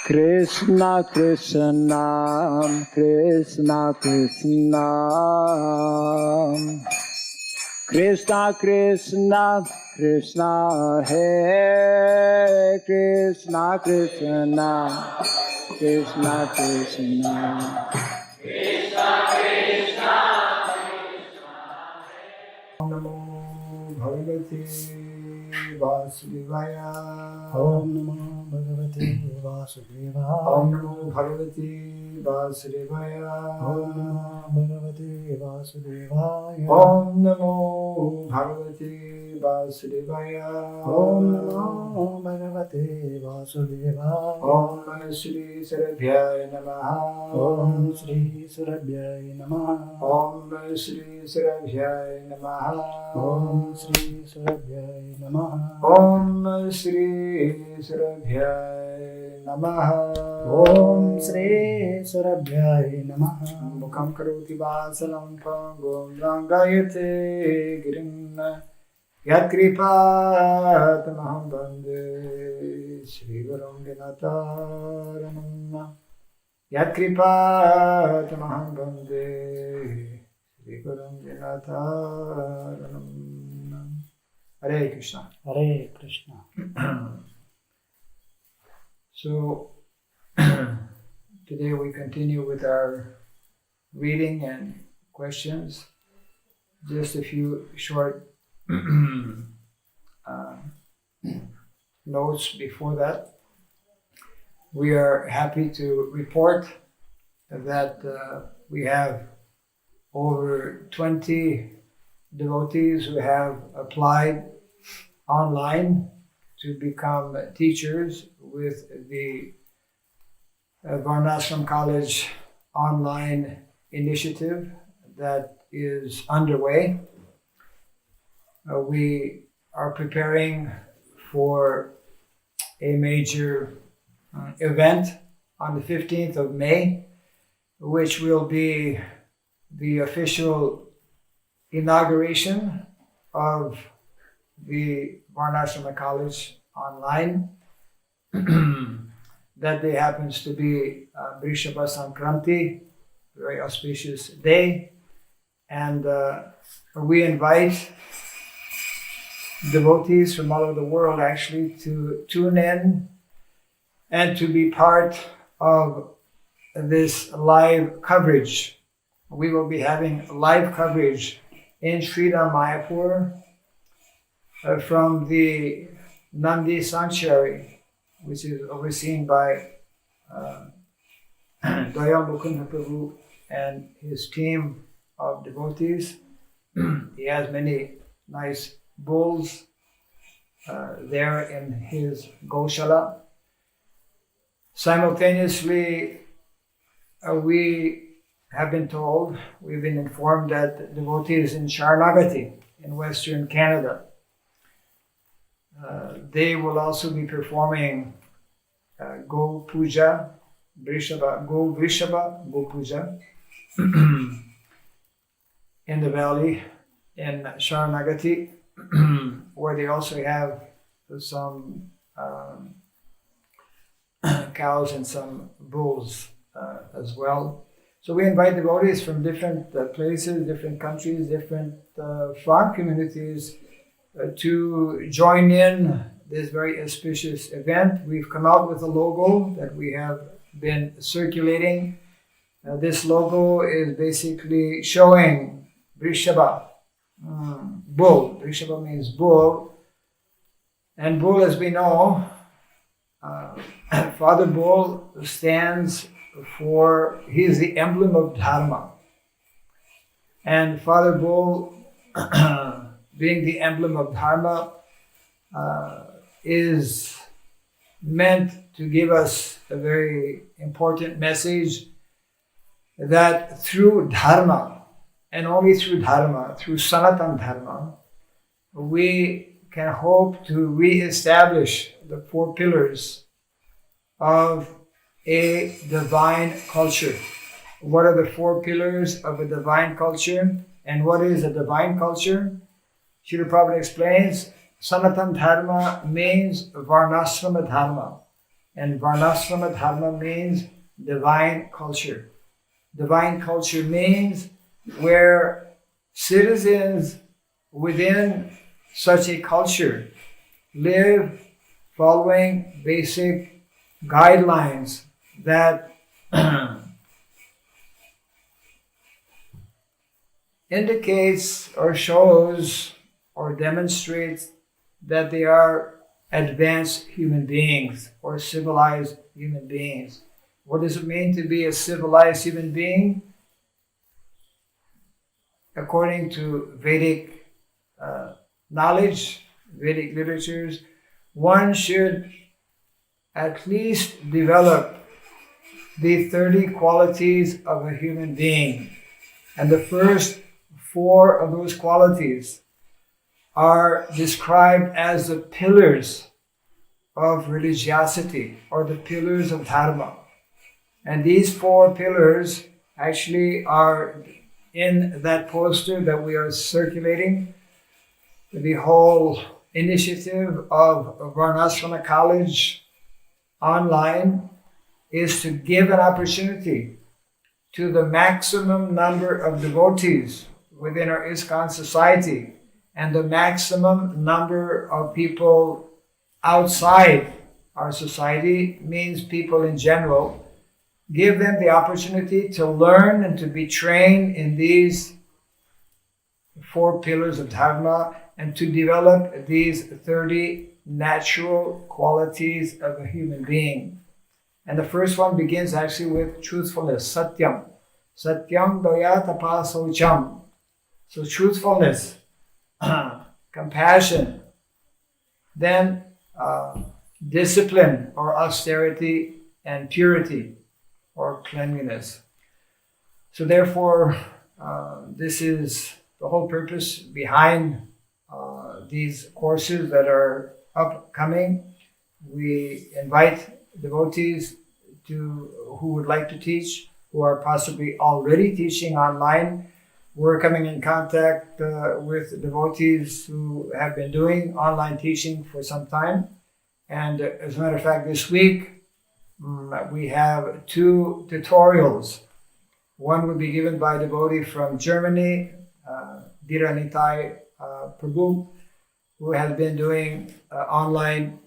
Krishna Krishna, Krishna Krishna, Krishna Krishna, Krishna Hare Krishna Krishna, Krishna Krishna, Krishna Krishna. Om Namo Bhagavate Vasudevaya. Om Namo Bhagavate Vasudevaya. Om Namo Bhagavate Vasudevaya. Om Namo Bhagavate Vasudevaya. Om Namo Bhagavate Vasudevaya. Om Namo Bhagavate Vasudevaya. Om Shri Sarabhyaya Namaha. Om Shri Surabhyaya Namaha. Om Shri Sarabhyaya Namaha. Om Shri Surabhyaya Namaha. Om Shri Sarabhyaya Namaha. Om Shri Surabhyaya Namaha. Mukham karoti vasalam pangum rangayate girim yat kripat maham bande Shri Gurum Dinataranam yat kripat maham bande Shri Gurum Dinataranam. Hare Krishna. Hare Krishna. So today we continue with our reading and questions. Just a few short notes before that. We are happy to report that we have over 20 devotees who have applied online to become teachers with the Varnasrama College online initiative that is underway. We are preparing for a major event on the 15th of May, which will be the official inauguration of the Varnasrama College online. That day happens to be Vrishaba Sankranti, a very auspicious day, and we invite devotees from all over the world actually to tune in and to be part of this live coverage. We will be having live coverage in Sridham Mayapur from the Nandi Sanctuary, which is overseen by Dayal Mukunda Prabhu and his team of devotees. He has many nice bulls there in his Goshala. Simultaneously, we have been told, we've been informed that devotees in Sharanagati in Western Canada, they will also be performing Go Puja, Go Puja in the valley in Sharanagati, where they also have some cows and some bulls as well. So we invite devotees from different places, different countries, different farm communities to join in this very auspicious event. We've come out with a logo that we have been circulating. This logo is basically showing Vrishaba, bull. Vrishaba means bull. And bull, as we know, Father Bull stands for, he is the emblem of Dharma. And Father Bull, being the emblem of Dharma, is meant to give us a very important message that through Dharma, and only through Dharma, through Sanatana Dharma, we can hope to re-establish the four pillars of a divine culture. What are the four pillars of a divine culture? And what is a divine culture? Srila Prabhupada explains, Sanatana Dharma means Varnasrama Dharma, And Varnasrama Dharma means divine culture. Divine culture means where citizens within such a culture live following basic guidelines that indicates or shows or demonstrates that they are advanced human beings or civilized human beings. What does it mean to be a civilized human being? According to Vedic knowledge, Vedic literatures, one should at least develop the 30 qualities of a human being. And the first 4 of those qualities are described as the pillars of religiosity or the pillars of dharma. And these 4 pillars actually are in that poster that we are circulating. The whole initiative of Varnasrama College online is to give an opportunity to the maximum number of devotees within our ISKCON society and the maximum number of people outside our society, means people in general, give them the opportunity to learn and to be trained in these 4 pillars of Dharma and to develop these 30 natural qualities of a human being. And the first one begins actually with truthfulness, satyam. Satyam daya tapasaucham. So truthfulness, compassion, then discipline or austerity, and purity or cleanliness. So therefore, this is the whole purpose behind these courses that are upcoming. We invite devotees who would like to teach, who are possibly already teaching online. We're coming in contact with devotees who have been doing online teaching for some time. And as a matter of fact, this week we have 2 tutorials. One will be given by a devotee from Germany, Dhiranitai Prabhu, who has been doing online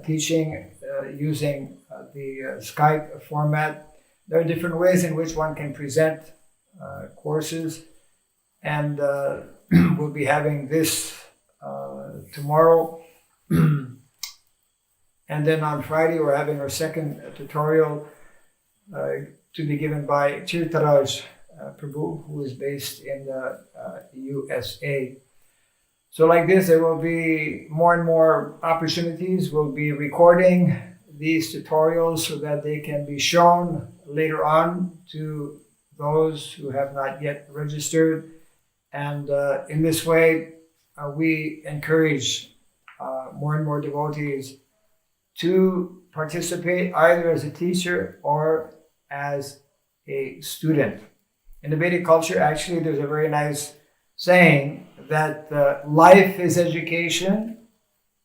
teaching using the Skype format. There are different ways in which one can present courses, and we'll be having this tomorrow. And then on Friday, we're having our second tutorial to be given by Tirtharaj Prabhu, who is based in the USA. So like this, there will be more and more opportunities. We'll be recording these tutorials so that they can be shown later on to those who have not yet registered. And in this way, we encourage more and more devotees to participate either as a teacher or as a student. In the Vedic culture, actually, there's a very nice saying that life is education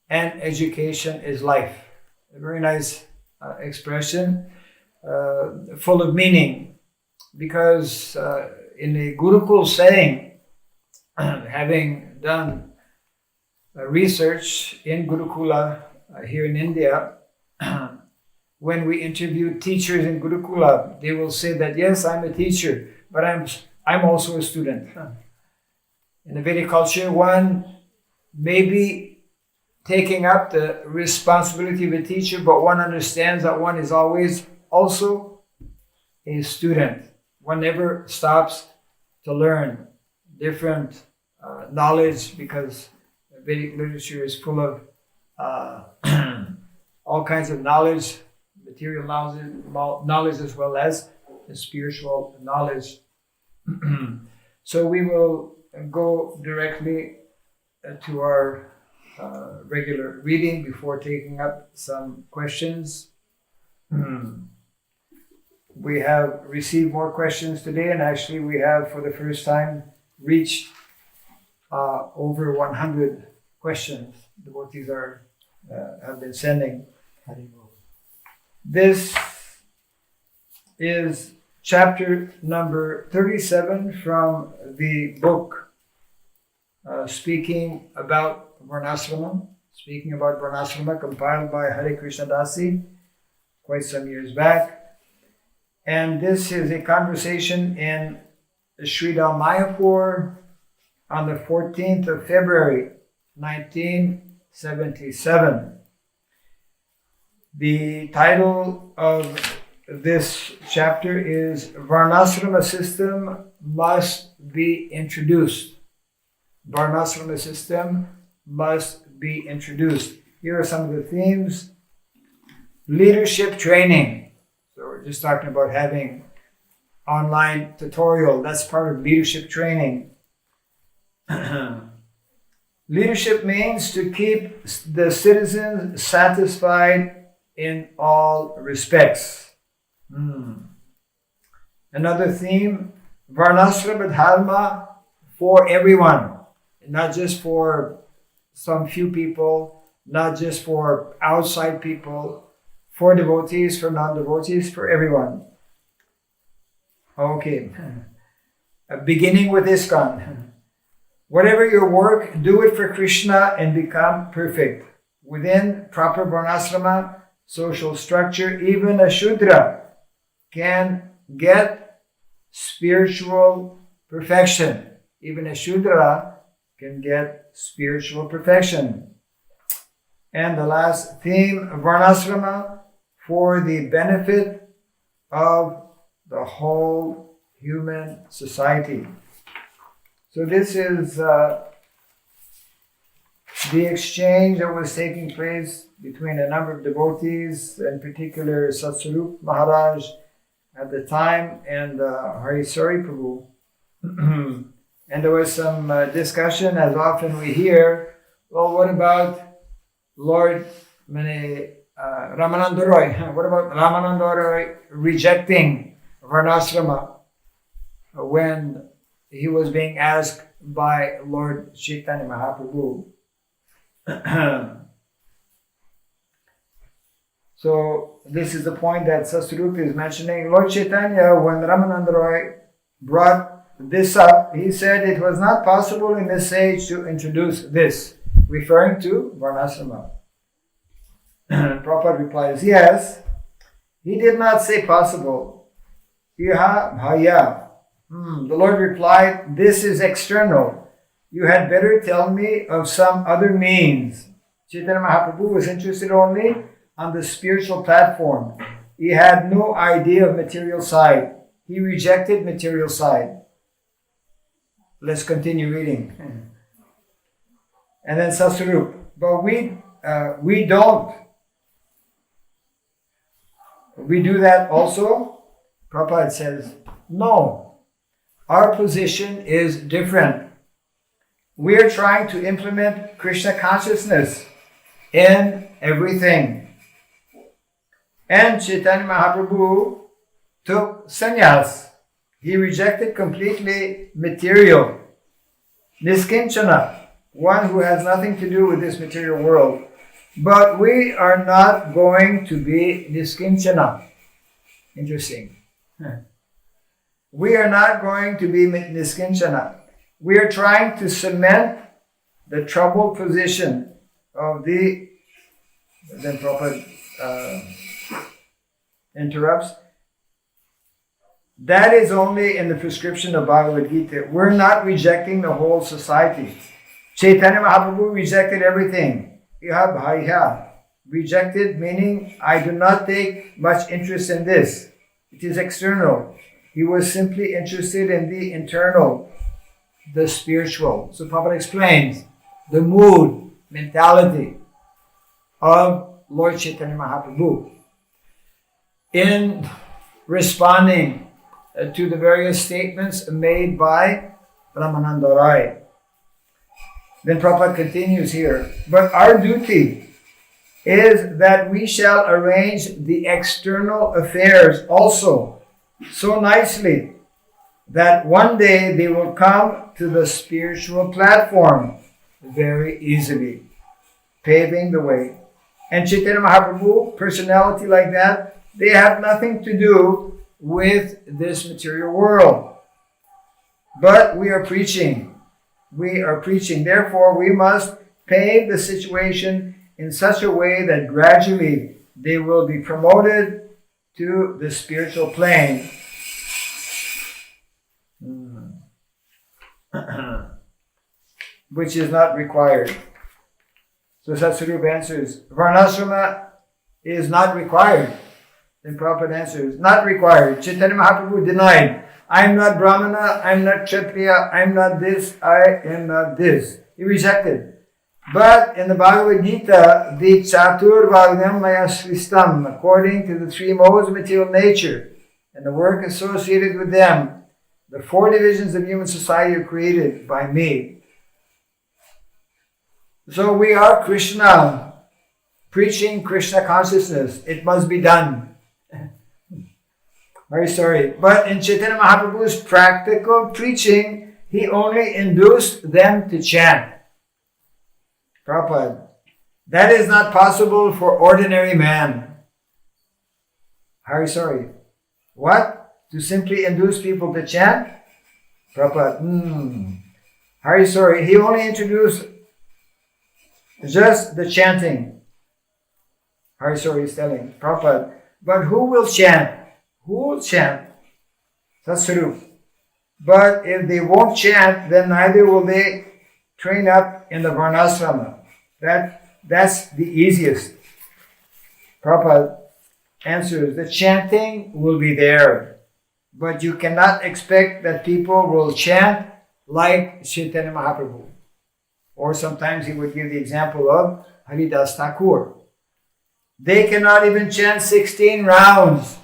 and education is life. A very nice expression, full of meaning, because in a Gurukul setting, having done research in Gurukula here in India, when we interview teachers in Gurukula, they will say that, yes, I'm a teacher, but I'm also a student. In the Vedic culture, one may be taking up the responsibility of a teacher, but one understands that one is always also a student. One never stops to learn different knowledge, because Vedic literature is full of all kinds of knowledge, material knowledge as well as the spiritual knowledge. So we will go directly to our regular reading before taking up some questions. We have received more questions today, and actually we have for the first time reached over 100 questions devotees have been sending. This is chapter number 37 from the book speaking about Varnasrama, compiled by Hare Krishna Dasi quite some years back. And this is a conversation in Sridham Mayapur on the 14th of February, 1977. The title of this chapter is Varnasrama System Must Be Introduced. Varnasrama System must be introduced. Here are some of the themes. Leadership training. So we're just talking about having online tutorial. That's part of leadership training. Leadership means to keep the citizens satisfied in all respects. Another theme, Varnasrama Dharma for everyone, not just for some few people, not just for outside people, for devotees, for non-devotees, for everyone. Okay, beginning with ISKCON. Whatever your work, do it for Krishna and become perfect. Within proper Varnasrama social structure, even a Shudra can get spiritual perfection. Even a Shudra can get spiritual perfection. And the last theme, Varnasrama for the benefit of the whole human society. So this is the exchange that was taking place between a number of devotees, in particular SyamaRupa Maharaj at the time and Harisari Prabhu. And there was some discussion, as often we hear, well, what about Lord Ramananda Roy? What about Ramananda Roy rejecting Varnasrama when he was being asked by Lord Chaitanya Mahaprabhu? So this is the point that SyamaRupa is mentioning. Lord Chaitanya, when Ramananda Roy brought this up, he said it was not possible in this age to introduce this, referring to Varnasrama. Prabhupada replies, yes, he did not say possible. Iha bhaya. The Lord replied, this is external. You had better tell me of some other means. Chaitanya Mahaprabhu was interested only on the spiritual platform. He had no idea of material side. He rejected material side. Let's continue reading. And then SyamaRupa. But we don't. We do that also? Prabhupada says, no. Our position is different. We are trying to implement Krishna consciousness in everything. And Chaitanya Mahaprabhu took sannyas. He rejected completely material. Niskinchana, one who has nothing to do with this material world. But we are not going to be niskinchana. Interesting. We are not going to be niskinchana. We are trying to cement the troubled position of the... Then Prabhupada interrupts. That is only in the prescription of Bhagavad Gita. We're not rejecting the whole society. Chaitanya Mahaprabhu rejected everything. Iha bhaya. Rejected meaning I do not take much interest in this. It is external. He was simply interested in the internal, the spiritual. So Prabhupada explains the mood, mentality of Lord Chaitanya Mahaprabhu in responding to the various statements made by Ramananda Roy. Then Prabhupada continues here. But our duty is that we shall arrange the external affairs also so nicely that one day they will come to the spiritual platform very easily, paving the way. and Chaitanya Mahaprabhu, personality like that, they have nothing to do with this material world. But we are preaching. We are preaching. Therefore, we must pave the situation in such a way that gradually they will be promoted to the spiritual plane. Which is not required. So Satsvarupa answers, Varnasrama is not required. Then Prabhupada answers, not required. Chaitanya Mahaprabhu denied, I am not Brahmana, I am not Kshatriya, I am not this, I am not this. He rejected. But in the Bhagavad Gita, the Chatur Vagnam Maya Sristam, according to the three modes of material nature and the work associated with them, the four divisions of human society are created by me. So we are Krishna, preaching Krishna consciousness. It must be done. Very sorry. But in Chaitanya Mahaprabhu's practical preaching, he only induced them to chant. Prabhupada, that is not possible for ordinary man. Very sorry. What? To simply induce people to chant? Prabhupada, very sorry. He only introduced just the chanting. Very sorry, he's telling Prabhupada. But who will chant? Who will chant? That's true. But if they won't chant, then neither will they train up in the Varnasrama. That's the easiest. Prabhupada answers, the chanting will be there. But you cannot expect that people will chant like Chaitanya Mahaprabhu. Or sometimes he would give the example of Haridas Thakur. They cannot even chant 16 rounds.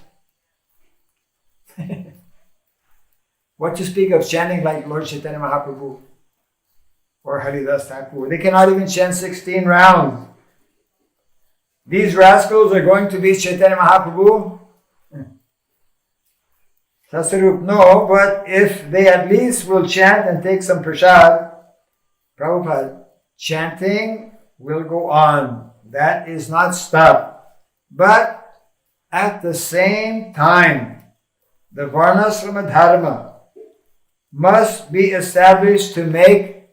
What to speak of chanting like Lord Chaitanya Mahaprabhu or Haridas Thakur. They cannot even chant 16 rounds. These rascals are going to be Chaitanya Mahaprabhu? Sasarup, no, but if they at least will chant and take some prasad, Prabhupada, chanting will go on. That is not stopped. But at the same time, the Varnasrama Dharma must be established to make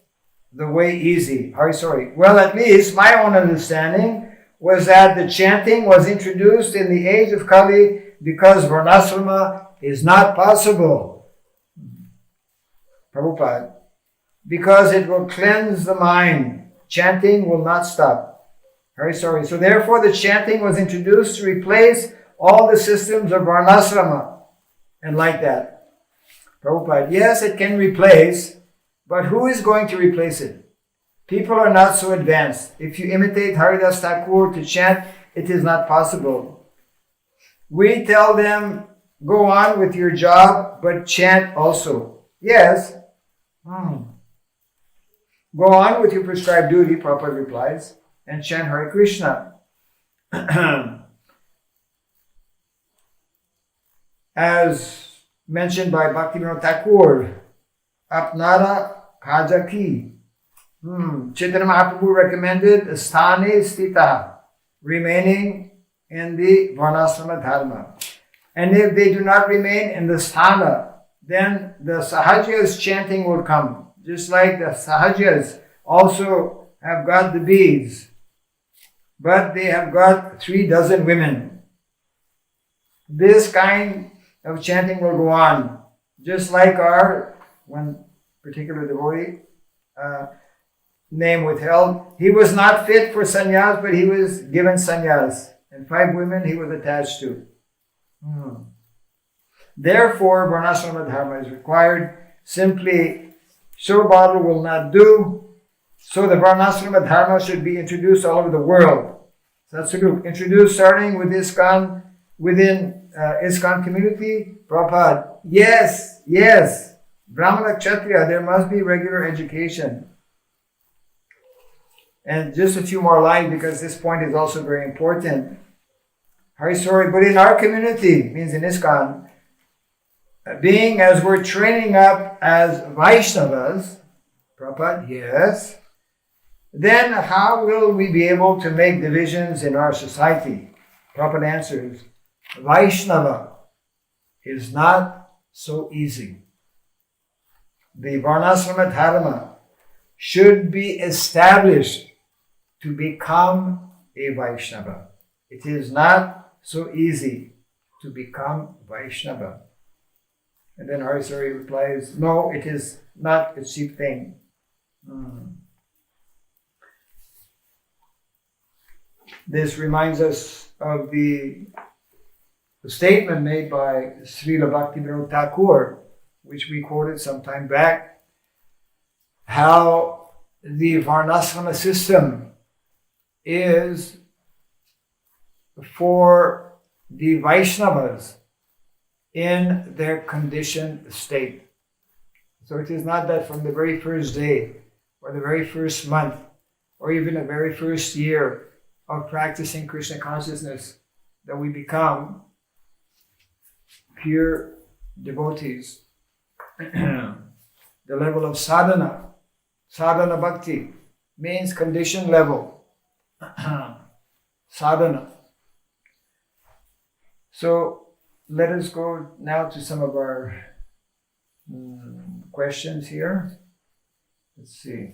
the way easy. Well, at least my own understanding was that the chanting was introduced in the age of Kali because Varnasrama is not possible. Prabhupada, because it will cleanse the mind. Chanting will not stop. So therefore the chanting was introduced to replace all the systems of Varnasrama. And like that. Prabhupada, yes, it can replace, but who is going to replace it? People are not so advanced. If you imitate Haridas Thakur to chant, it is not possible. We tell them, go on with your job, but chant also. Yes. Go on with your prescribed duty, Prabhupada replies, and chant Hare Krishna. As mentioned by Bhaktivinoda Thakur, Apnara Kajaki. Chaitanya Mahaprabhu recommended Sthane Stita, remaining in the Varnasrama Dharma. And if they do not remain in the Sthana, then the Sahajas chanting will come. Just like the Sahajas also have got the beads, but they have got 36 women. This kind of chanting will go on. Just like our one particular devotee, name withheld, he was not fit for sannyas, but he was given sannyas. And 5 women he was attached to. Therefore, Varnasrama Dharma is required. Simply, show bottle will not do. So the Varnasrama Dharma should be introduced all over the world. So that's the group. Introduced starting with ISKCON, within ISKCON community. Prabhupada, yes. Brahmana Kshatriya, there must be regular education. And just a few more lines because this point is also very important. Very sorry, but in our community, means in ISKCON, being as we're training up as Vaishnavas, Prabhupada, yes, then how will we be able to make divisions in our society? Proper answer is, Vaishnava is not so easy. The Varnasrama Dharma should be established to become a Vaishnava. It is not so easy to become Vaishnava. And then Harisari replies, no, it is not a cheap thing. This reminds us of the statement made by Srila Bhaktivinoda Thakur, which we quoted some time back, how the Varnasrama system is for the Vaishnavas in their conditioned state. So it is not that from the very first day or the very first month or even the very first year of practicing Krishna consciousness that we become pure devotees. The level of sadhana bhakti means condition level. Sadhana. So let us go now to some of our questions here. Let's see.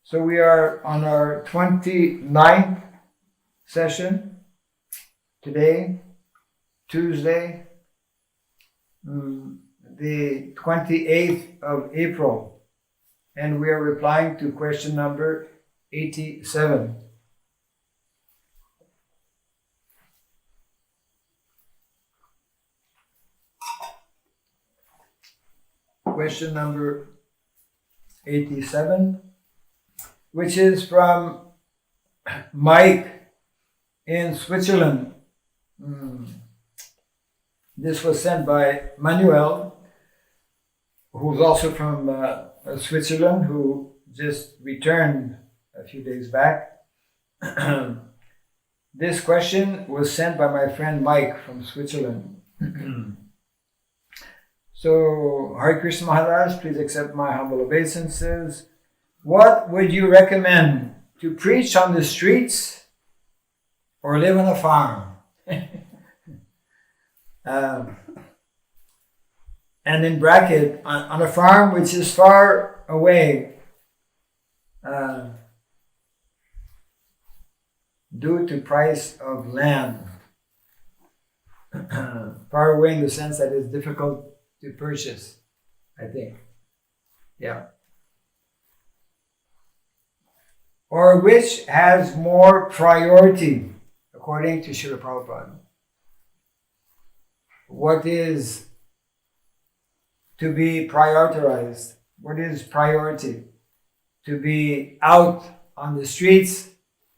So we are on our 29th session today, Tuesday, the 28th of April, and we are replying to question number 87. Question number 87, which is from Mike in Switzerland. This was sent by Manuel, who's also from Switzerland, who just returned a few days back. This question was sent by my friend Mike from Switzerland. So, Hare Krishna Maharaj, please accept my humble obeisances. What would you recommend, to preach on the streets or live on a farm? And in bracket, on a farm which is far away, due to price of land. Far away in the sense that it's difficult to purchase, I think. Yeah. Or which has more priority, according to Srila Prabhupada? What is to be prioritized? What is priority? To be out on the streets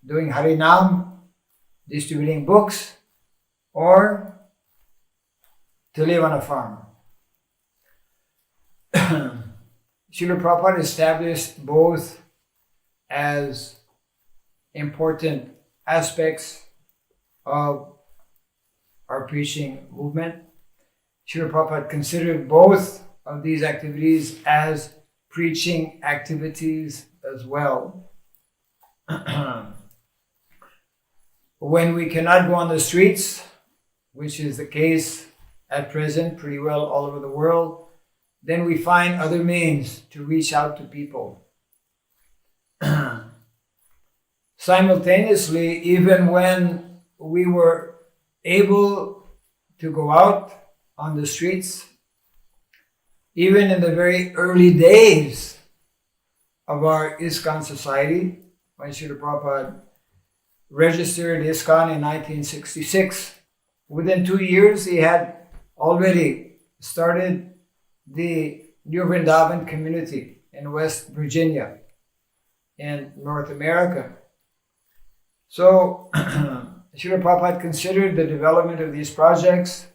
doing Harinam, distributing books, or to live on a farm? Srila Prabhupada established both as important aspects of our preaching movement. Srila Prabhupada considered both of these activities as preaching activities as well. When we cannot go on the streets, which is the case at present pretty well all over the world, then we find other means to reach out to people. Simultaneously, even when we were able to go out on the streets, even in the very early days of our ISKCON society, when Srila Prabhupada registered ISKCON in 1966, within 2 years he had already started the New Vrindavan community in West Virginia, in North America. So, Srila Prabhupada considered the development of these projects,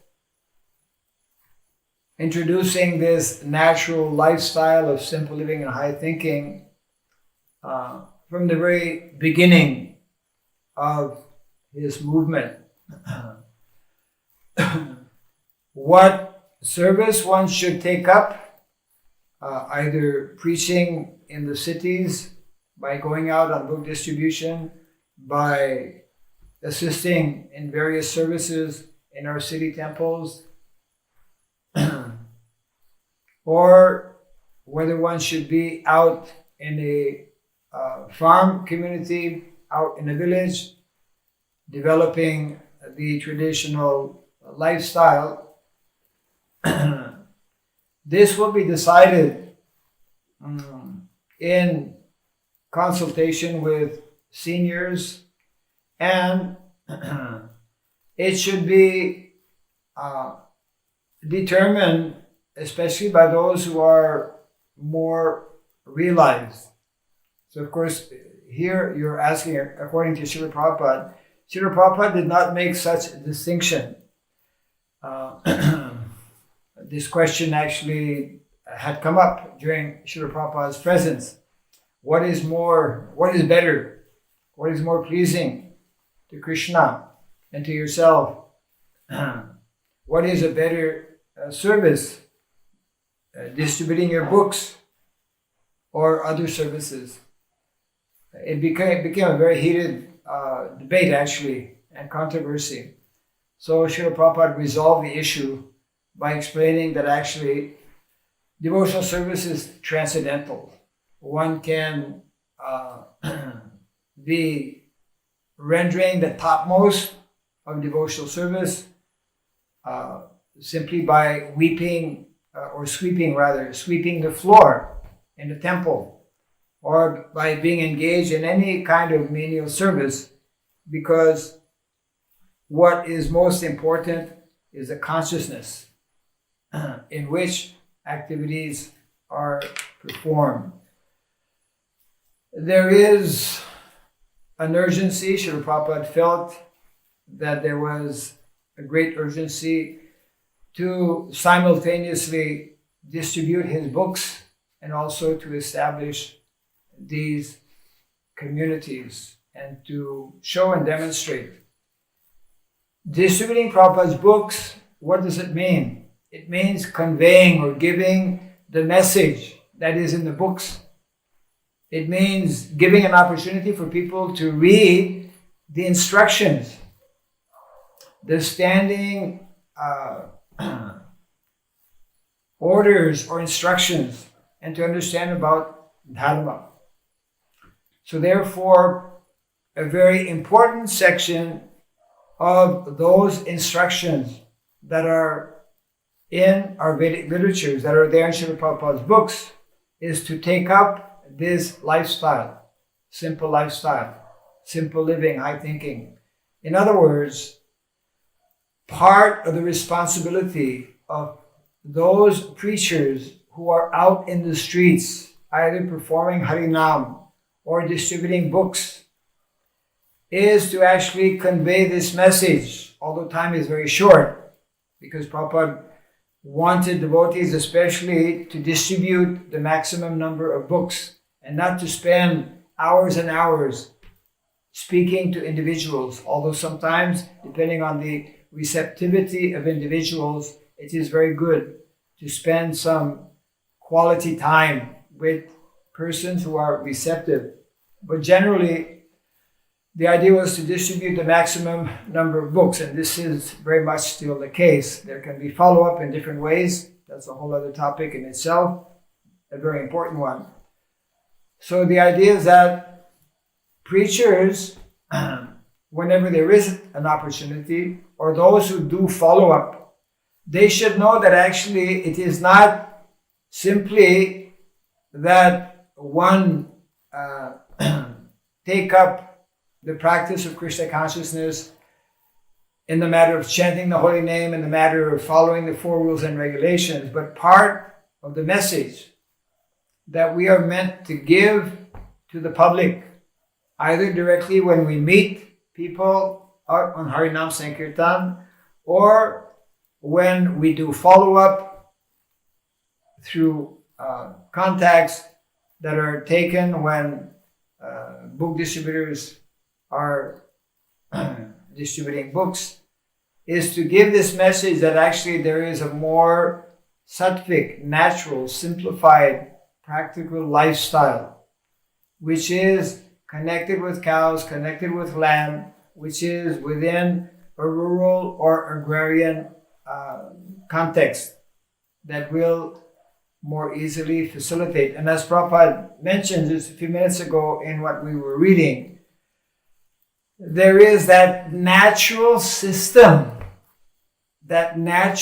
introducing this natural lifestyle of simple living and high thinking from the very beginning of his movement. What service one should take up either preaching in the cities, by going out on book distribution, by assisting in various services in our city temples, or whether one should be out in a farm community, out in a village, developing the traditional lifestyle. This will be decided in consultation with seniors, and it should be determined especially by those who are more realized. So of course, here you're asking, according to Srila Prabhupada, Srila Prabhupada did not make such a distinction. This question actually had come up during Srila Prabhupada's presence. What is better? What is more pleasing to Krishna and to yourself? What is a better service? Distributing your books or other services? It became a very heated debate actually, and controversy. So Srila Prabhupada resolved the issue by explaining that actually devotional service is transcendental. One can be rendering the topmost of devotional service simply by sweeping the floor in the temple, or by being engaged in any kind of menial service, because what is most important is the consciousness in which activities are performed. There is an urgency. Srila Prabhupada felt that there was a great urgency to simultaneously distribute his books and also to establish these communities and to show and demonstrate. Distributing Prabhupada's books, what does it mean? It means conveying or giving the message that is in the books. It means giving an opportunity for people to read the instructions, the standing orders or instructions, and to understand about Dharma. So therefore, a very important section of those instructions that are in our Vedic literatures, that are there in Srila Prabhupada's books, is to take up this lifestyle, simple living, high thinking. In other words, part of the responsibility of those preachers who are out in the streets, either performing Harinam or distributing books, is to actually convey this message, although time is very short, because Prabhupada wanted devotees especially to distribute the maximum number of books and not to spend hours and hours speaking to individuals, although sometimes, depending on the receptivity of individuals, it is very good to spend some quality time with persons who are receptive. But generally, the idea was to distribute the maximum number of books, and this is very much still the case. There can be follow-up in different ways. That's a whole other topic in itself, a very important one. So the idea is that preachers, whenever there is an opportunity, or those who do follow-up, they should know that actually it is not simply that one take up the practice of Krishna consciousness in the matter of chanting the holy name, in the matter of following the 4 rules and regulations, but part of the message that we are meant to give to the public, either directly when we meet people out on Harinam Sankirtan, or when we do follow-up through contacts that are taken when book distributors are distributing books, is to give this message that actually there is a more sattvic, natural, simplified, practical lifestyle, which is connected with cows, connected with land, which is within a rural or agrarian context that will more easily facilitate. And as Prabhupada mentioned just a few minutes ago in what we were reading, there is that natural system, God-made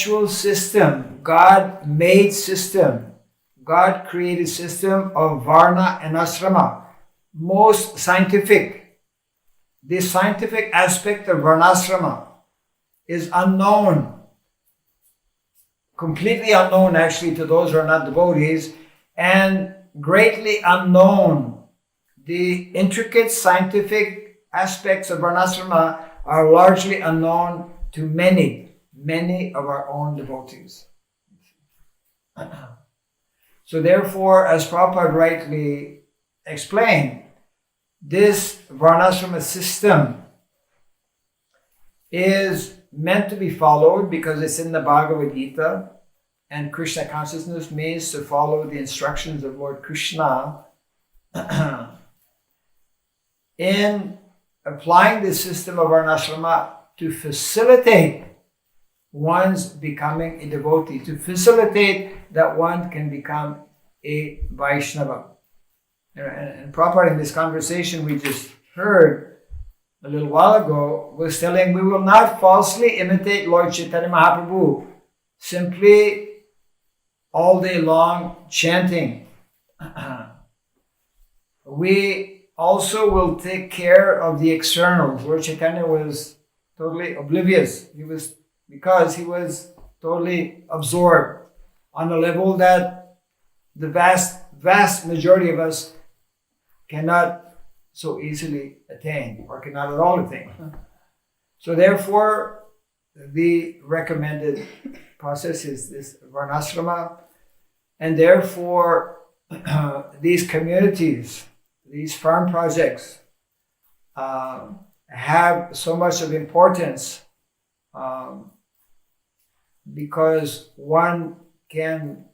system, God-created system of Varna and Asrama, most scientific. The scientific aspect of Varnasrama is unknown, completely unknown actually to those who are not devotees, and greatly unknown. The intricate scientific aspects of Varnasrama are largely unknown to many of our own devotees. So therefore, as Prabhupada rightly explained, this Varnasrama system is meant to be followed because it's in the Bhagavad Gita, and Krishna consciousness means to follow the instructions of Lord Krishna. In applying the system of Varnasrama to facilitate one's becoming a devotee, to facilitate that one can become a Vaishnava. And Prabhupada, in this conversation we just heard a little while ago, was telling we will not falsely imitate Lord Chaitanya Mahaprabhu, simply all day long chanting. We also will take care of the externals. Lord Chaitanya was totally oblivious. Because he was totally absorbed on a level that the vast majority of us cannot so easily attain, or cannot at all attain. So therefore, the recommended process is this Varnasrama, and therefore these communities, these farm projects have so much of importance because one can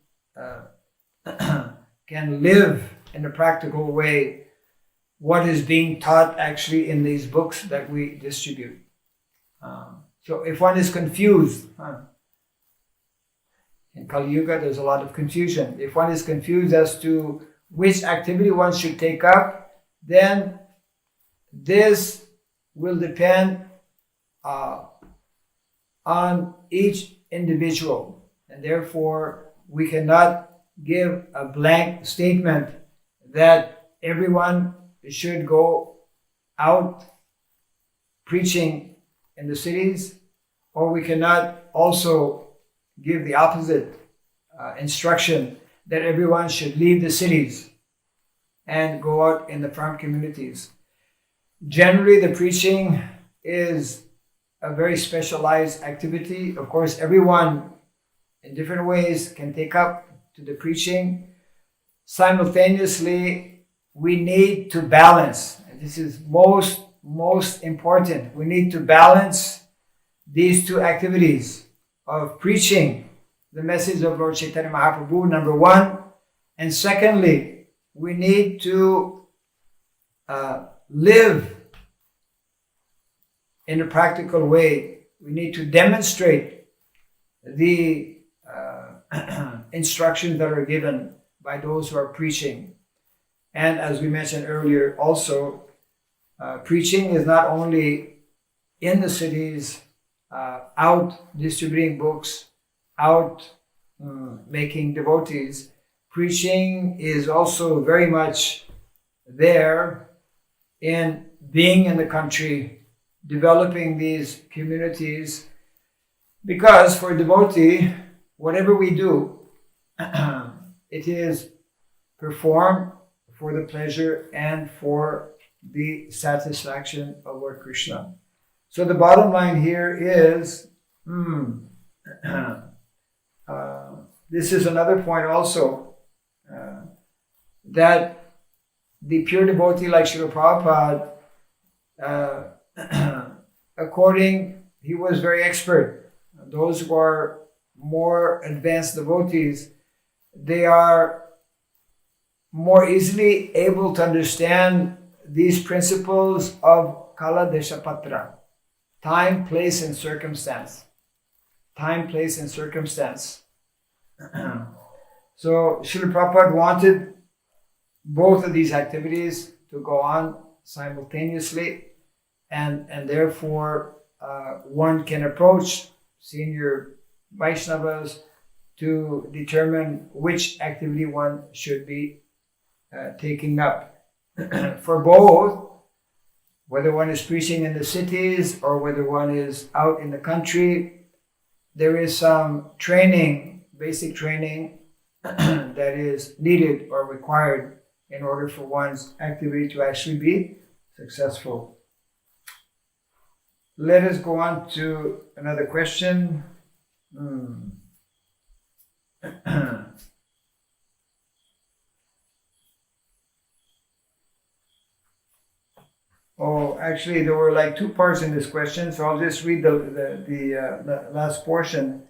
live in a practical way what is being taught actually in these books that we distribute. So if one is confused, in Kali Yuga there's a lot of confusion. If one is confused as to which activity one should take up, then this will depend on each individual, and therefore we cannot give a blank statement that everyone should go out preaching in the cities, or we cannot also give the opposite instruction that everyone should leave the cities and go out in the farm communities. Generally, the preaching is a very specialized activity. Of course, everyone in different ways can take up to the preaching. Simultaneously, we need to balance, and this is most important. We need to balance these two activities of preaching the message of Lord Chaitanya Mahaprabhu, number one, and secondly, we need to live in a practical way. We need to demonstrate the instructions that are given by those who are preaching. And as we mentioned earlier, also, preaching is not only in the cities, out distributing books, out making devotees. Preaching is also very much there in being in the country, developing these communities, because for a devotee, whatever we do, it is performed for the pleasure and for the satisfaction of Lord Krishna. So the bottom line here is, this is another point also, that the pure devotee like Srila Prabhupada, he was very expert. Those who are more advanced devotees, they are more easily able to understand these principles of Kala Desha Patra, time, place, and circumstance. Time, place, and circumstance. So Srila Prabhupada wanted both of these activities to go on simultaneously, and therefore one can approach senior Vaishnavas to determine which activity one should be taking up. For both, whether one is preaching in the cities or whether one is out in the country, there is some training, basic training that is needed or required in order for one's activity to actually be successful. Let us go on to another question. Oh, actually, there were like two parts in this question, so I'll just read the last portion.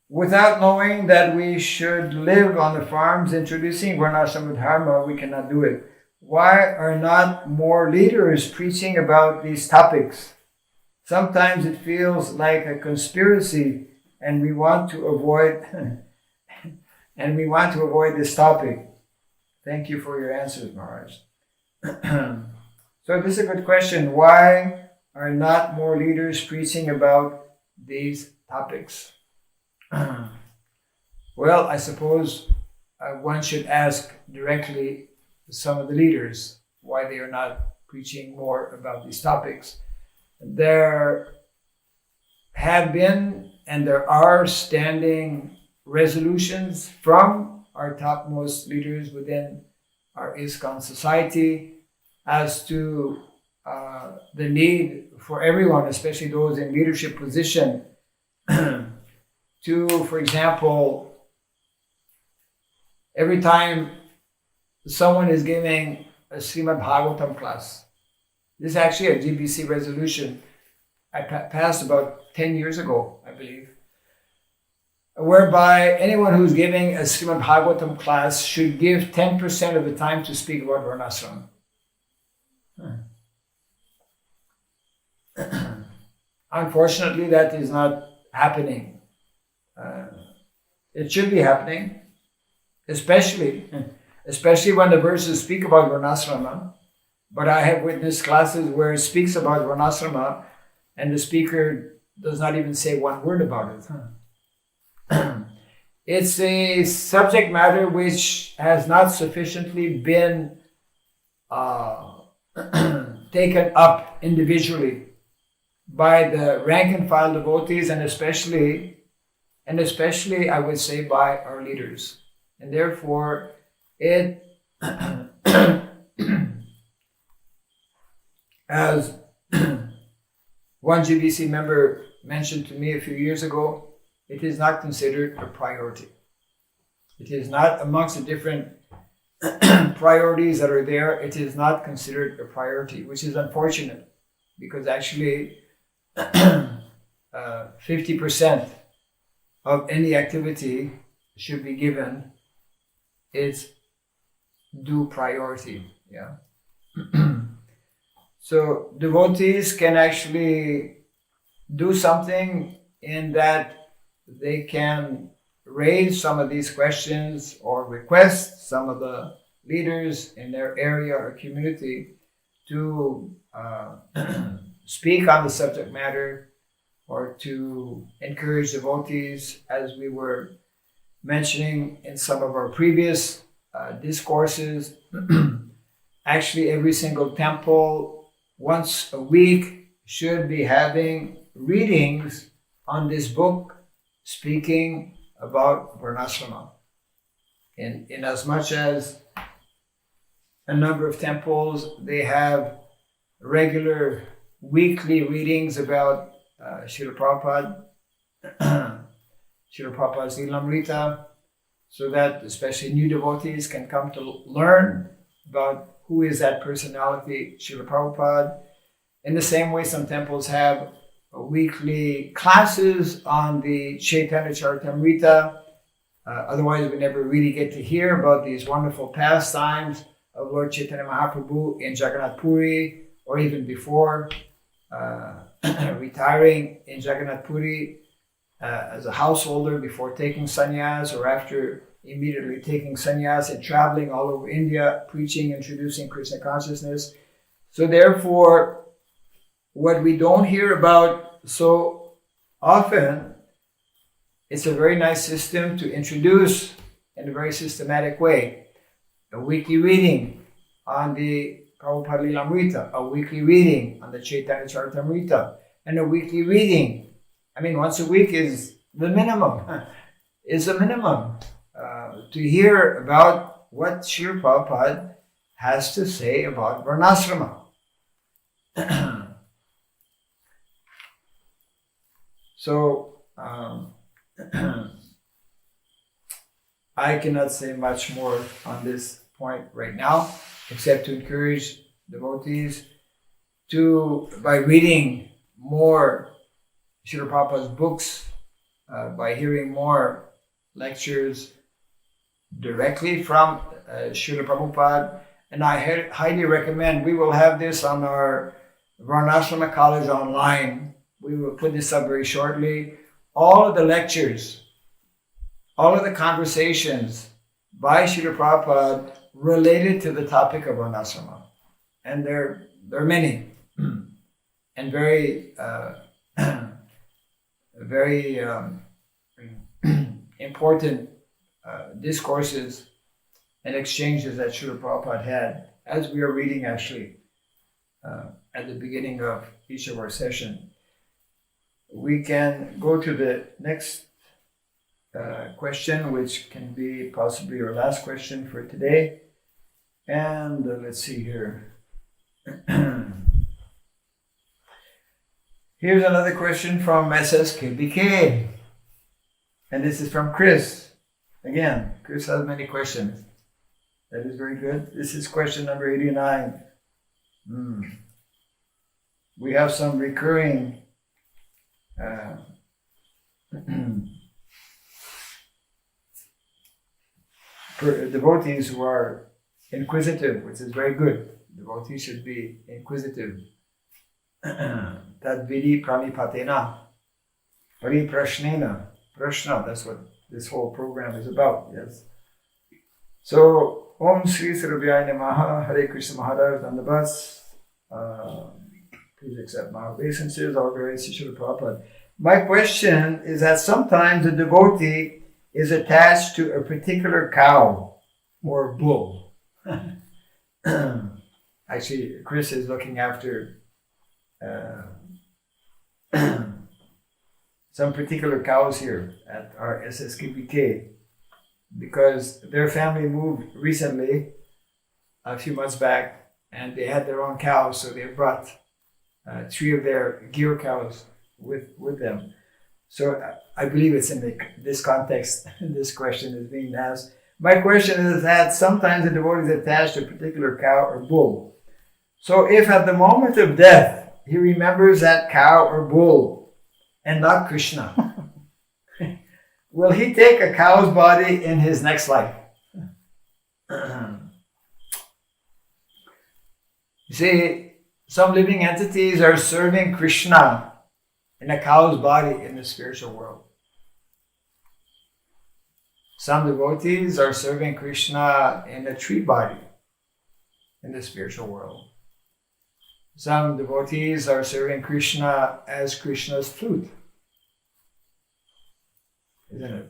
Without knowing that we should live on the farms introducing Varnasrama Dharma, we cannot do it. Why are not more leaders preaching about these topics? Sometimes it feels like a conspiracy, and we want to avoid this topic. Thank you for your answers, Maharaj. So this is a good question. Why are not more leaders preaching about these topics? Well, I suppose one should ask directly some of the leaders why they are not preaching more about these topics. There have been and there are standing resolutions from our topmost leaders within our ISKCON society as to the need for everyone, especially those in leadership position, to, for example, every time someone is giving a Srimad Bhagavatam class, this is actually a GBC resolution I passed about 10 years ago, I believe, whereby anyone who's giving a Srimad Bhagavatam class should give 10% of the time to speak about Varnasrama. Unfortunately, that is not happening. It should be happening, especially when the verses speak about Varnasrama. But I have witnessed classes where it speaks about Varnasrama and the speaker does not even say one word about it. It's a subject matter which has not sufficiently been taken up individually by the rank and file devotees, and especially I would say by our leaders. And therefore it as one GBC member mentioned to me a few years ago, it is not considered a priority. It is not amongst the different priorities that are there, it is not considered a priority, which is unfortunate, because actually 50% of any activity should be given its due priority. Yeah. So devotees can actually do something in that they can raise some of these questions or request some of the leaders in their area or community to speak on the subject matter, or to encourage devotees, as we were mentioning in some of our previous discourses. Actually, every single temple once a week should be having readings on this book speaking about Varnasrama. In as much as a number of temples, they have regular weekly readings about Srila Prabhupada, Srila Prabhupada's Lilamrita, so that especially new devotees can come to learn about who is that personality, Srila Prabhupada. In the same way, some temples have weekly classes on the Chaitanya Charitamrita. Otherwise, we never really get to hear about these wonderful pastimes of Lord Chaitanya Mahaprabhu in Jagannath Puri, or even before retiring in Jagannath Puri as a householder, before taking sannyas, or after immediately taking sannyas and traveling all over India, preaching, introducing Krishna consciousness. So therefore, what we don't hear about so often, it's a very nice system to introduce in a very systematic way. A weekly reading on the Prabhupada Lilamrita, a weekly reading on the Chaitanya Charitamrita, and a weekly reading. I mean, once a week is the minimum, to hear about what Srila Prabhupada has to say about Varnasrama. So, I cannot say much more on this point right now, except to encourage devotees to, by reading more Srila Prabhupada's books, by hearing more lectures directly from Srila Prabhupada. And I highly recommend, we will have this on our Varnasrama College online. We will put this up very shortly. All of the lectures, all of the conversations by Srila Prabhupada related to the topic of Varnasrama. And there are many and very important discourses and exchanges that Srila Prabhupada had, as we are reading actually at the beginning of each of our sessions. We can go to the next question, which can be possibly our last question for today. And let's see here. Here's another question from SSKBK. And this is from Chris. Again, Chris has many questions. That is very good. This is question number 89. We have some recurring devotees who are inquisitive, which is very good. Devotees should be inquisitive. Tad vidi pranipatena, Pariprashnena, Prashna, that's what this whole program is about, yes. So, Om Sri Sarabhyaya Namaha, Hare Krishna Maharaj, Dandabas. Please accept my obeisances, all glories to Srila Prabhupada. My question is that sometimes a devotee is attached to a particular cow or bull. Actually, Chris is looking after some particular cows here at our SSKPK, because their family moved recently, a few months back, and they had their own cows, so they brought 3 of their gear cows with them. So I believe it's in this context this question is being asked. My question is that sometimes the devotee is attached to a particular cow or bull. So if at the moment of death he remembers that cow or bull and not Krishna, will he take a cow's body in his next life? You see, some living entities are serving Krishna in a cow's body in the spiritual world. Some devotees are serving Krishna in a tree body in the spiritual world. Some devotees are serving Krishna as Krishna's flute. Isn't it?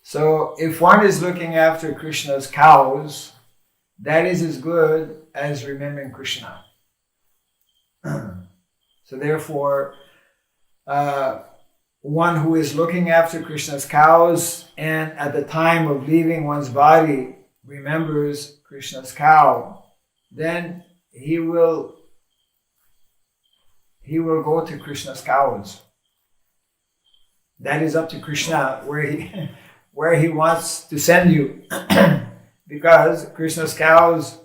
So if one is looking after Krishna's cows, that is as good as remembering Krishna. So therefore, one who is looking after Krishna's cows and at the time of leaving one's body remembers Krishna's cow, then he will go to Krishna's cows. That is up to Krishna where he wants to send you, because Krishna's cows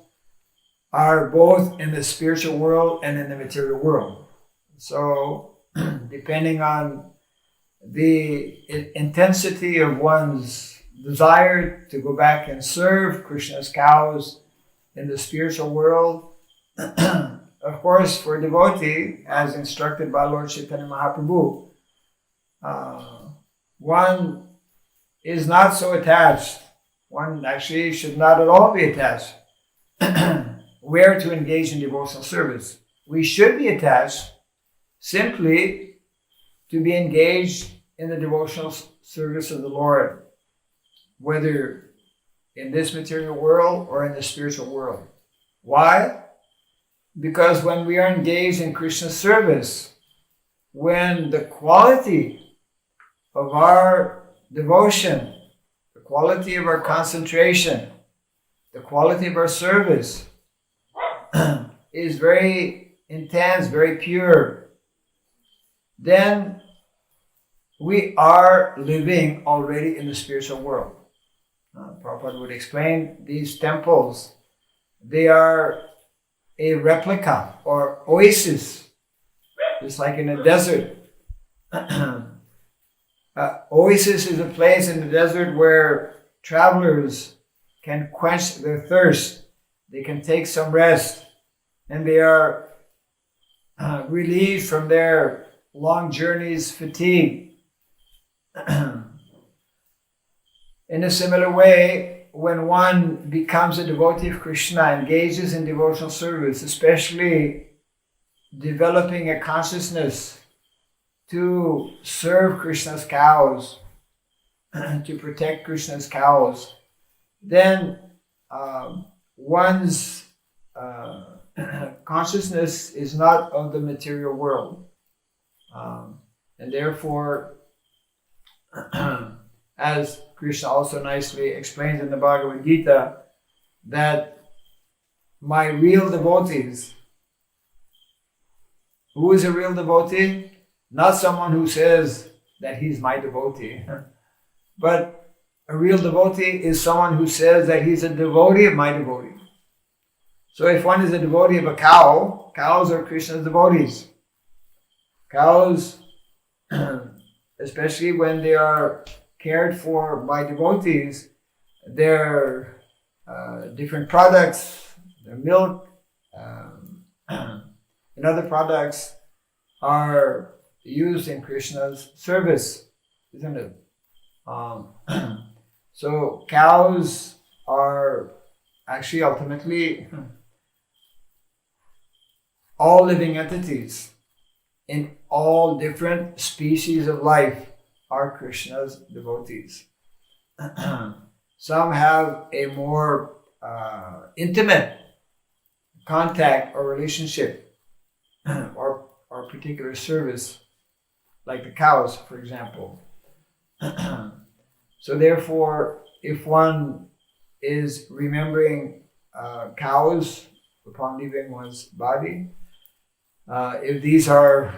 are both in the spiritual world and in the material world. So depending on the intensity of one's desire to go back and serve Krishna's cows in the spiritual world. Of course, for a devotee, as instructed by Lord Chaitanya Mahaprabhu, one is not so attached. One actually should not at all be attached where to engage in devotional service. We should be attached simply to be engaged in the devotional service of the Lord, whether in this material world or in the spiritual world. Why? Because when we are engaged in Krishna's service, when the quality of our devotion, the quality of our concentration, the quality of our service is very intense, very pure, then we are living already in the spiritual world. Prabhupada would explain these temples, they are a replica or oasis, just like in a desert. Oasis is a place in the desert where travelers can quench their thirst, they can take some rest, and they are relieved from their long journeys, fatigue. In a similar way, when one becomes a devotee of Krishna, engages in devotional service, especially developing a consciousness to serve Krishna's cows, to protect Krishna's cows, then one's consciousness is not of the material world. And therefore, as Krishna also nicely explains in the Bhagavad Gita, that my real devotees, who is a real devotee? Not someone who says that he's my devotee, but a real devotee is someone who says that he's a devotee of my devotee. So if one is a devotee of a cow, cows are Krishna's devotees. Cows, especially when they are cared for by devotees, their different products, their milk, and other products are used in Krishna's service, isn't it? So cows are actually ultimately all living entities in all different species of life are Krishna's devotees. Some have a more intimate contact or relationship or particular service, like the cows, for example. So therefore, if one is remembering cows upon leaving one's body, if these are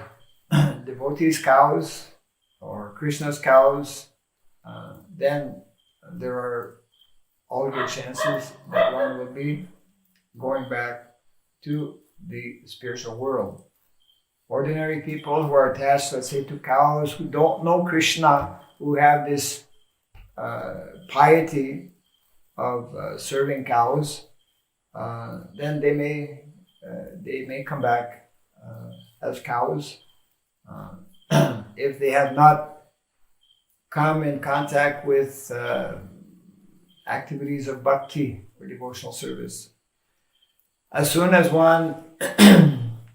devotees' cows or Krishna's cows, then there are all good chances that one will be going back to the spiritual world. Ordinary people who are attached, let's say, to cows, who don't know Krishna, who have this piety of serving cows, then they may come back as cows if they have not come in contact with activities of bhakti or devotional service. As soon as one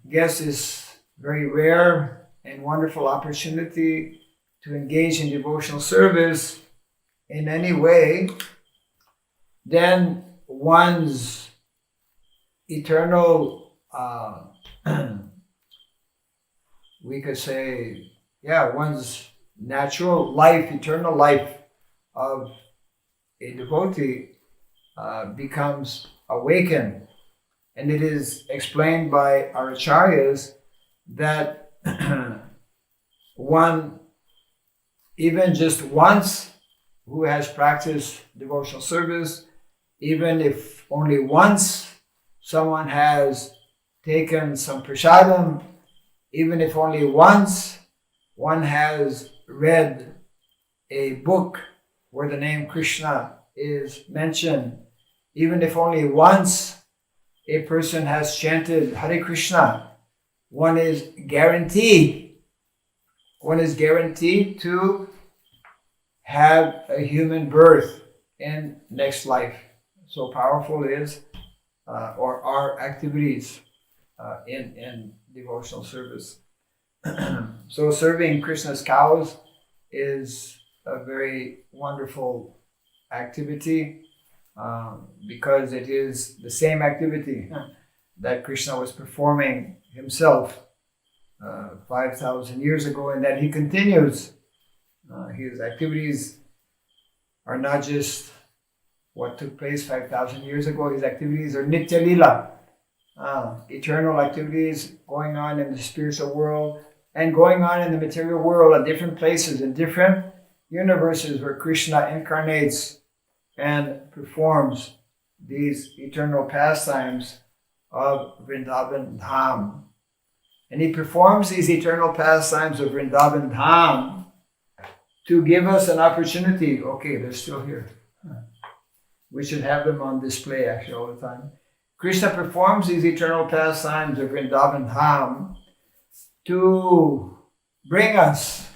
gets this very rare and wonderful opportunity to engage in devotional service in any way, then one's eternal, we could say, one's natural life, eternal life of a devotee becomes awakened. And it is explained by our acharyas that one, even just once, who has practiced devotional service, even if only once someone has taken some prasadam even if only once one has read a book where the name Krishna is mentioned, even if only once a person has chanted Hare Krishna, one is guaranteed to have a human birth in next life. So powerful is or are activities in devotional service. So serving Krishna's cows is a very wonderful activity because it is the same activity that Krishna was performing himself 5,000 years ago, and that he continues. His activities are not just what took place 5,000 years ago. His activities are nitya lila, eternal activities going on in the spiritual world and going on in the material world at different places, in different universes where Krishna incarnates and performs these eternal pastimes of Vrindavan Dham. And he performs these eternal pastimes of Vrindavan Dham to give us an opportunity. Okay, they're still here. We should have them on display actually all the time. Krishna performs these eternal pastimes of Vrindavan Dham to bring us,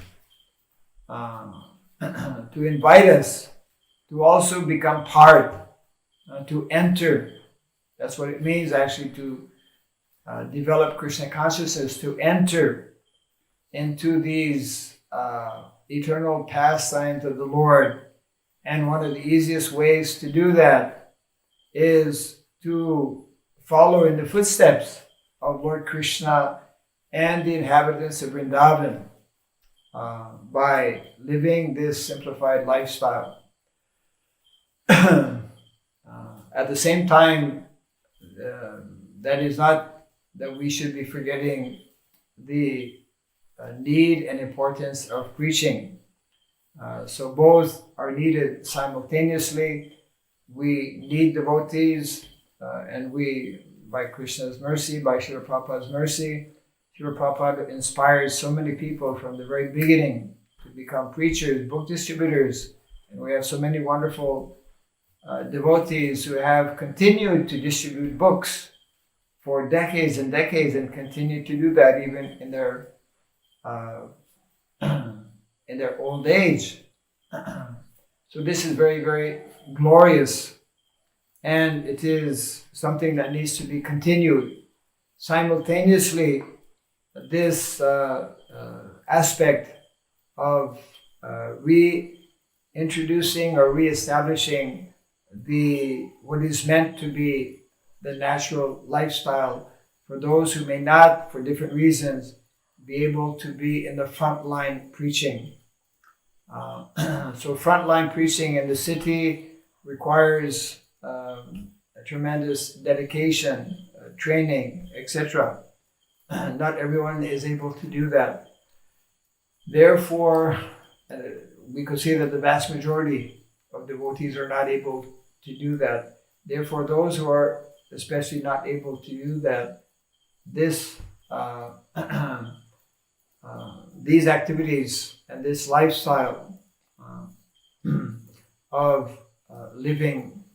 to invite us to also become part, to enter. That's what it means actually to develop Krishna consciousness, to enter into these eternal pastimes of the Lord. And one of the easiest ways to do that is to follow in the footsteps of Lord Krishna and the inhabitants of Vrindavan by living this simplified lifestyle. At the same time, that is not that we should be forgetting the need and importance of preaching. So both are needed simultaneously. We need devotees, and we, by Krishna's mercy, by Srila Prabhupada's mercy, Srila Prabhupada inspired so many people from the very beginning to become preachers, book distributors, and we have so many wonderful devotees who have continued to distribute books for decades and decades and continue to do that even in their old age. So this is very, very glorious, and it is something that needs to be continued. Simultaneously, this aspect of reintroducing or reestablishing what is meant to be the natural lifestyle for those who may not, for different reasons, be able to be in the front line preaching. So frontline preaching in the city requires a tremendous dedication, training, etc. Not everyone is able to do that. Therefore, we could say that the vast majority of devotees are not able to do that. Therefore, those who are especially not able to do that, these activities and this lifestyle of living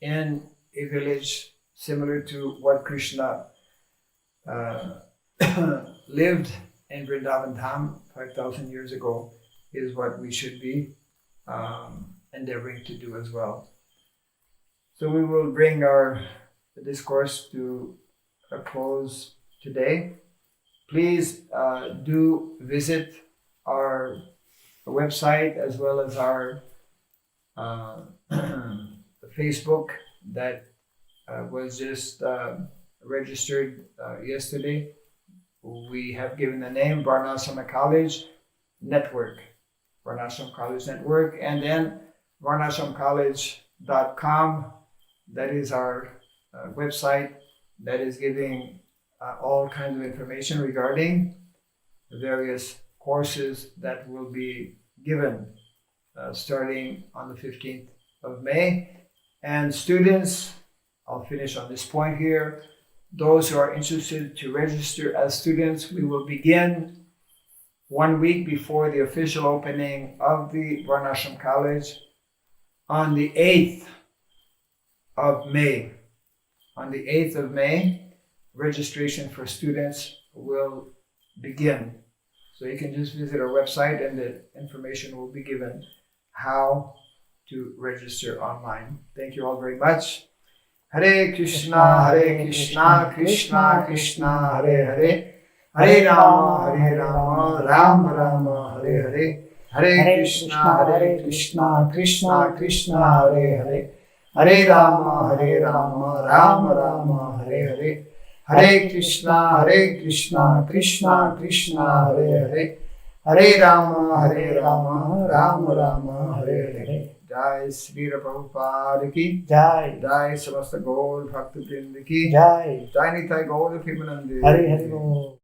in a village similar to what Krishna lived in Vrindavan Dham 5,000 years ago is what we should be endeavoring to do as well. So we will bring our discourse to a close today. Please do visit our website as well as our Facebook that was just registered yesterday. We have given the name Varnasrama College Network, Varnasrama College Network, and then varnasramacollege.com. That is our website that is giving all kinds of information regarding the various courses that will be given starting on the 15th of May. And students, I'll finish on this point here, those who are interested to register as students, we will begin 1 week before the official opening of the Varnasrama College on the 8th of May. On the 8th of May, registration for students will begin. So you can just visit our website and the information will be given how to register online. Thank you all very much. Hare Krishna, Krishna Krishna, Hare Hare Rama, Rama Rama, Hare Hare. Hare Krishna, Krishna Krishna, Hare Hare Rama, Rama Rama, Hare Hare. Hare Krishna, Krishna Krishna, Hare Hare. Hare Rama, Rama Rama, Hare Hare. Jai Sri Prabhupada ki Jai. Jai Samasta Gaur Bhakta Vrinda ki Jai. Jai Nitai Gaur Premanande. Hare Hare Bol.